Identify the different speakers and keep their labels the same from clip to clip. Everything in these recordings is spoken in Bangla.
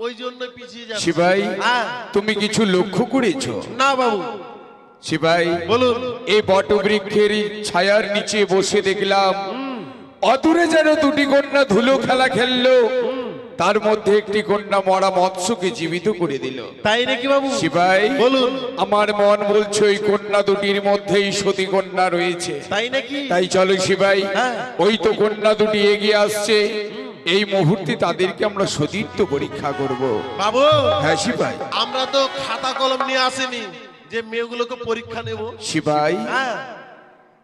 Speaker 1: ওই জন্য পিছিয়ে যাচ্ছে।
Speaker 2: শিবাই তুমি কিছু লক্ষ্য করেছো?
Speaker 1: না বাবু।
Speaker 2: শিবাই
Speaker 1: বলুন।
Speaker 2: এই বটবৃক্ষের ছায়ার নিচে বসে দেখলাম অদূরে যেন দুটি কন্যা ধুলো খেলা খেললো, তার মধ্যে একটি কন্যা মরা মৎস্যকে জীবিত করে দিল।
Speaker 1: তাই নাকি বাবু?
Speaker 2: শিবাই
Speaker 1: বলুন।
Speaker 2: আমার মন বলছে ওই কন্যা দুটির মধ্যেই সতী কন্যা রয়েছে।
Speaker 1: তাই নাকি?
Speaker 2: তাই চলো শিবাই, ওই তো কন্যা দুটি এগিয়ে আসছে, এই মুহূর্তে তাদেরকে আমরা সতীত্ব পরীক্ষা করব।
Speaker 1: বাবু।
Speaker 2: হ্যাঁ শিবাই।
Speaker 1: আমরা তো খাতা কলম নিয়ে আসিনি যে মেয়েগুলোকে পরীক্ষা নেব।
Speaker 2: শিবাই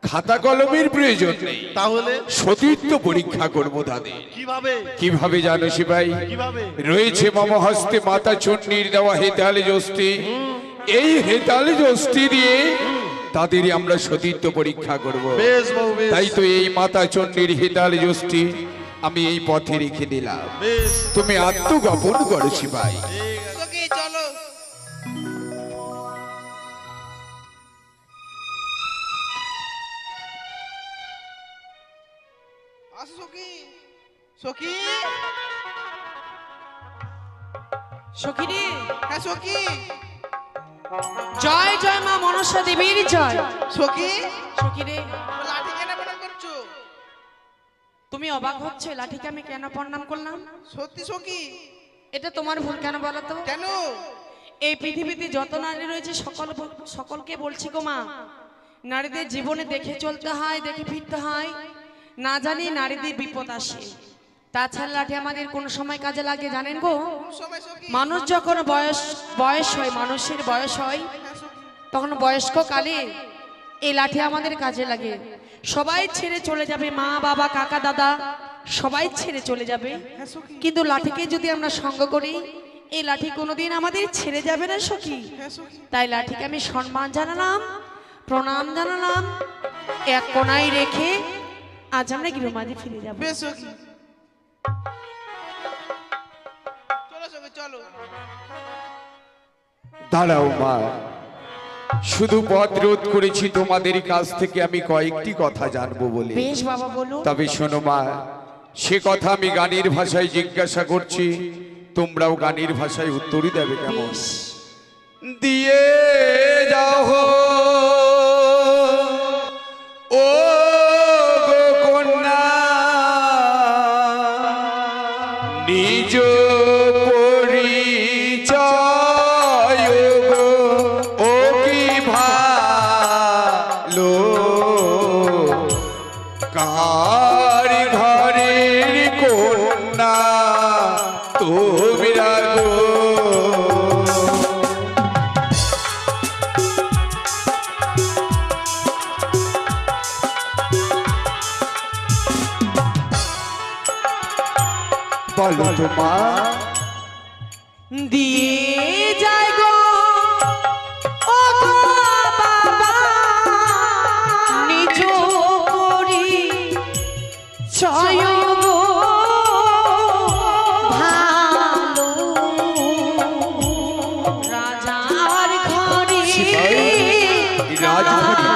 Speaker 2: খাতা কলমের প্রয়োজন নেই,
Speaker 1: তাহলে
Speaker 2: সতীত্ব পরীক্ষা করব তাদের।
Speaker 1: কিভাবে?
Speaker 2: কিভাবে জানো শিবাই?
Speaker 1: কিভাবে?
Speaker 2: রয়েছে মম হস্তে মাতা চণ্ডীর দেওয়া হেতাল যষ্টি, এই হেতাল যষ্টি দিয়ে তাদের আমরা সতীত্ব পরীক্ষা করব।
Speaker 1: বেশ বাবু বেশ।
Speaker 2: তাই তো এই মাতা চণ্ডীর হেতাল যষ্টি আমি এই পথে রেখে দিলাম,
Speaker 1: বেশ।
Speaker 2: তুমি আত্মগোপন করো শিবাই।
Speaker 3: সখী চলো। আসো সখী। সখী।
Speaker 4: সখী রে,
Speaker 3: হ্যাঁ সখী।
Speaker 4: জয় জয় মা মনসা দেবীর জয়।
Speaker 3: সখী।
Speaker 4: সখী রে,
Speaker 3: লাঠি কেন প্রণাম করছো?
Speaker 4: তুমি অবাক হচ্ছে লাঠিকে আমি কেন প্রণাম করলাম?
Speaker 3: সত্যি সখী?
Speaker 4: এটা তোমার ভুল কেন বলো তো?
Speaker 3: কেন?
Speaker 4: এই পৃথিবীতে যত নারী রয়েছে সকলকে বলছি গো মা, নারীদের জীবনে দেখে চলতে হয়, দেখে ফিরতে হয়, না জানি নারীদের বিপদ আসে। তাছাড়া লাঠি আমাদের কোন সময় কাজে লাগে জানেন গো?
Speaker 3: সময় সখী।
Speaker 4: মানুষ যখন বয়স হয়, মানুষের বয়স হয়, তখন বয়স্ক কালে এই লাঠি আমাদের কাজে লাগে। সবাই ছেড়ে চলে যাবে, মা বাবা কাকা দাদা সবাই ছেড়ে চলে যাবে, কিন্তু লাঠিকে যদি আমরা সঙ্গ করি এই লাঠি কোনোদিন আমাদের ছেড়ে যাবে না সখী। তাই লাঠিকে আমি সম্মান জানালাম, প্রণাম জানালাম, এক কোনায় রেখে আজ আমরা গৃহমাঝে ফিরে যাব।
Speaker 3: বেশ সখী। চলো সখী চলো।
Speaker 2: দাঁড়াও মা, শুধু পথ রোধ করেছি তোমাদের কাছ থেকে আমি কয়েকটি কথা জানবো বলে।
Speaker 4: বেশ বাবা বলো।
Speaker 2: তবে শোনো মা, সে কথা আমি গানের ভাষায় জিজ্ঞাসা করছি, তোমরাও গানের ভাষায় উত্তরই দেবে কেমন?
Speaker 4: বেশ।
Speaker 2: দিয়ে যাও ও গো কন্যা নিজ পরিচয় গো, ও কি ভালো কার ঘরের কন্যা তোমরা গো। বলো তো মা।
Speaker 4: দিয়ে যায় গো ও গো বাবা নিজ পরিচয় গো ভালো রাজার ঘরে
Speaker 2: রাজঘরে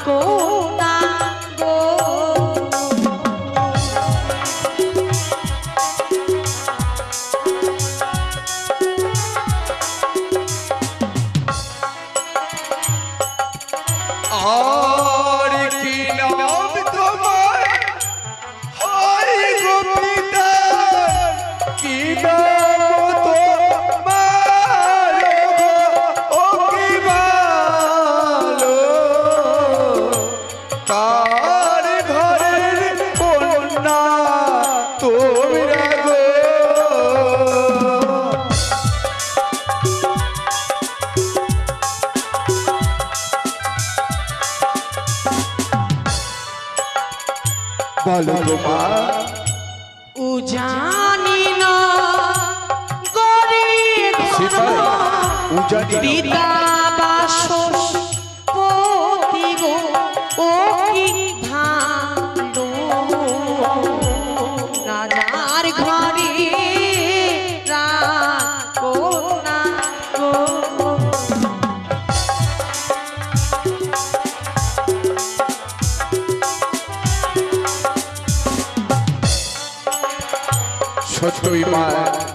Speaker 4: কোনা গো।
Speaker 2: আর কি নাম তোমার হয় গো পিতা, কি নাম তোমার গো, ও কি ভালো কার ঘরের কন্যা তোমরা গো। বলো গো মা।
Speaker 4: উজানি না গরে
Speaker 2: শিবাই, উজানি না।
Speaker 4: পিতা বাসস পতি গো ও কি ভালো রাজার ঘরে রাখো না গো।
Speaker 2: সত্যই মা,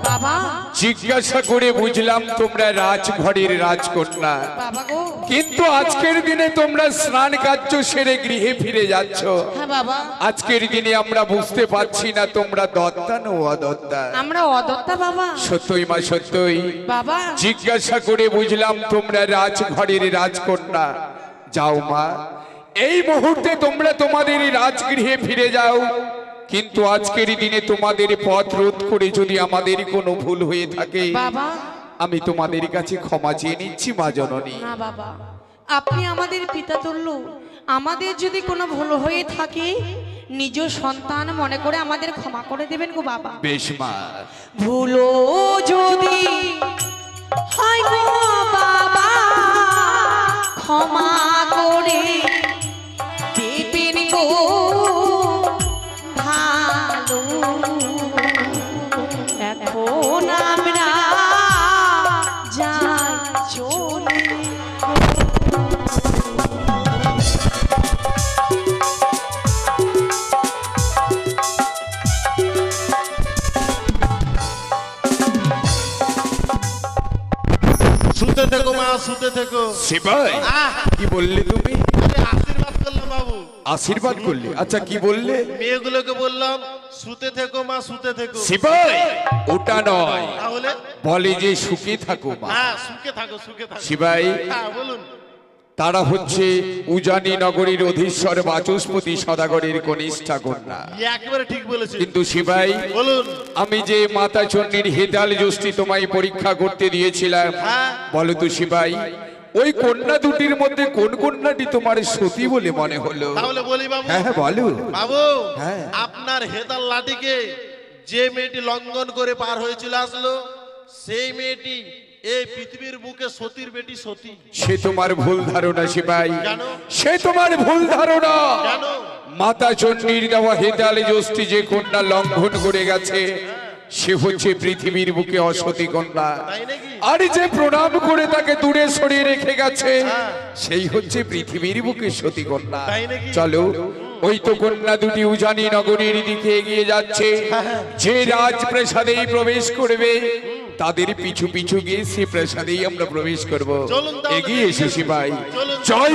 Speaker 4: বাবা
Speaker 2: জিজ্ঞাসা করে বুঝলাম তোমরা রাজঘরের রাজকন্যা,
Speaker 4: বাবা গো।
Speaker 2: কিন্তু আজকের দিনে তোমরা স্নান কার্য সেরে গৃহে ফিরে যাচ্ছ।
Speaker 4: হ্যাঁ বাবা,
Speaker 2: আজকের দিনে আমরা বুঝতে পারছি না তোমরা দত্তা না অদত্তা।
Speaker 4: আমরা অদত্তা বাবা।
Speaker 2: সত্যই মা সত্যই,
Speaker 4: বাবা
Speaker 2: জিজ্ঞাসা করে বুঝলাম তোমরা রাজঘরের রাজকন্যা। যাও মা, এই মুহূর্তে তোমরা তোমাদের রাজগৃহে ফিরে যাও। কিন্তু আজকের দিনে তোমাদের পথ রোধ করে যদি আমাদের কোনো ভুল হয়ে থাকে,
Speaker 4: বাবা,
Speaker 2: আমি তোমাদের কাছে ক্ষমা চেয়ে নিচ্ছি মা জননী।
Speaker 4: না বাবা, আপনি আমাদের পিতা তুল্য, আমাদের যদি কোনো ভুল হয়ে থাকে নিজ সন্তান মনে করে আমাদের ক্ষমা করে দেবেন গো বাবা।
Speaker 2: বেশ মা।
Speaker 4: ভুলো যদি হয় গো বাবা, ক্ষমা করে দেবেন গো ভালো। এখন আমরা যাই চলে।
Speaker 1: শুতে থেকো মা, শুতে থেকো।
Speaker 2: শিবাই,
Speaker 1: আহ,
Speaker 2: কি বললে তুমি?
Speaker 1: আরে আশীর্বাদ করলাম বাবু।
Speaker 2: আশীর্বাদ করলে? আচ্ছা কি বললে?
Speaker 1: মেয়েগুলোকে বললাম শুতে থেকো মা, শুতে থেকো।
Speaker 2: শিবাই, ওটা নয়,
Speaker 1: তাহলে
Speaker 2: বলে যে সুখে থাকো মা।
Speaker 1: হ্যাঁ, সুখে থাকো, সুখে থাকো।
Speaker 2: শিবাই,
Speaker 1: হ্যাঁ বলুন।
Speaker 2: তারা হচ্ছে উজানি নগরীর অধীশ্বর বাচস্পতি সদাগরের কনিষ্ঠা কন্যা।
Speaker 1: একেবারে ঠিক বলেছেন।
Speaker 2: কিন্তু শিবাই,
Speaker 1: বলুন।
Speaker 2: আমি যে মাতা চন্ডীর হেতাল যষ্টি তোমায় পরীক্ষা করতে দিয়েছিলাম,
Speaker 1: হ্যাঁ।
Speaker 2: বলো তো শিবাই, ওই কন্যা দুটির মধ্যে কোন কন্যাটি তোমার সতী বলে মনে হলো?
Speaker 1: তাহলে বলি বাবু।
Speaker 2: হ্যাঁ হ্যাঁ বলো।
Speaker 1: বাবু,
Speaker 2: হ্যাঁ।
Speaker 1: আপনার হেতাল লাঠিকে যে মেয়েটি লঙ্ঘন করে পার হয়ে চলে আসলো, সেই মেয়েটি এই পৃথিবীর বুকে সতীর বেটি সতী।
Speaker 2: সে তোমার ভুল ধারণা শিবাই,
Speaker 1: কেন?
Speaker 2: সে তোমার ভুল ধারণা।
Speaker 1: কেন?
Speaker 2: মাতা চন্ডীর দেওয়া হেতাল যষ্টি যে কন্যা লঙ্ঘন করে গেছে, সে হচ্ছে পৃথিবীর বুকে অসতী কন্যা।
Speaker 1: তাই নাকি?
Speaker 2: আর যে প্রণাম করে তাকে দূরে সরিয়ে রেখে গেছে, সেই হচ্ছে পৃথিবীর বুকে সতী কন্যা।
Speaker 1: তাই নাকি?
Speaker 2: চলো, ওই তো কন্যা দুটি উজানি নগরীর দিকে এগিয়ে যাচ্ছে। যে রাজপ্রাসাদেই প্রবেশ করবে, তাদের পিছু পিছু গিয়ে সে প্রাসাদেই আমরা প্রবেশ করব।
Speaker 1: চলুন তাহলে।
Speaker 2: এগিয়ে এসে শিবাই,
Speaker 1: চলুন।
Speaker 2: জয়